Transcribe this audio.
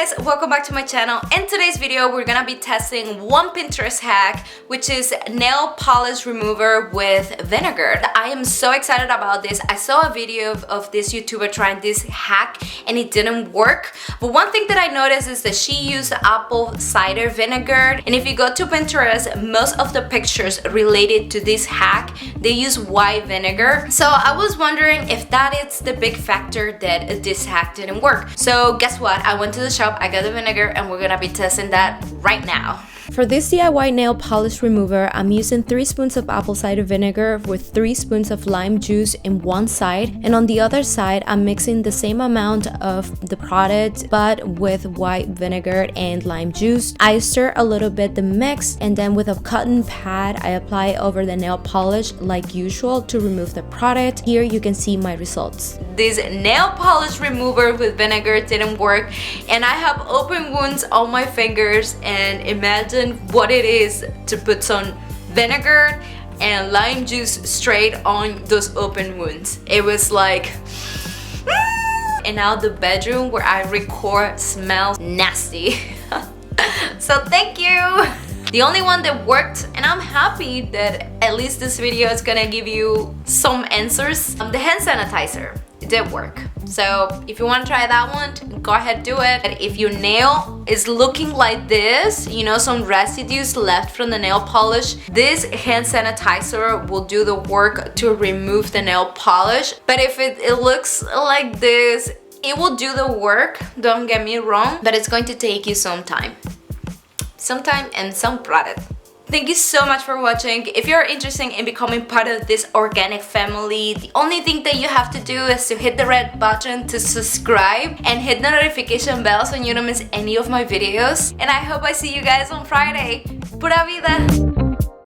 guys, welcome back to my channel. In today's video, we're gonna be testing one Pinterest hack, which is nail polish remover with vinegar. I am so excited about this. I saw a video of this YouTuber trying this hack and it didn't work. But one thing that I noticed is that she used apple cider vinegar. And if you go to Pinterest, most of the pictures related to this hack, they use white vinegar. So I was wondering if that is the big factor that this hack didn't work. So guess what? I went to the shop, I got the vinegar, and we're gonna be testing that right now. For this DIY nail polish remover, I'm using 3 spoons of apple cider vinegar with 3 spoons of lime juice in one side, and on the other side I'm mixing the same amount of the product but with white vinegar and lime juice. I stir a little bit the mix, and then with a cotton pad I apply over the nail polish like usual to remove the product. Here you can see my results. This nail polish remover with vinegar didn't work, and I have open wounds on my fingers, and imagine what it is to put some vinegar and lime juice straight on those open wounds. It was like and now the bedroom where I record smells nasty. So thank you. The only one that worked, and I'm happy that at least this video is gonna give you some answers. The hand sanitizer, it did work. So if you want to try that one, go ahead, do it. And if your nail is looking like this, you know, some residues left from the nail polish, this hand sanitizer will do the work to remove the nail polish. But if it looks like this, it will do the work, don't get me wrong, but it's going to take you some time and some product. Thank you so much for watching. If you're interested in becoming part of this organic family, the only thing that you have to do is to hit the red button to subscribe and hit the notification bell so you don't miss any of my videos. And I hope I see you guys on Friday. Pura Vida!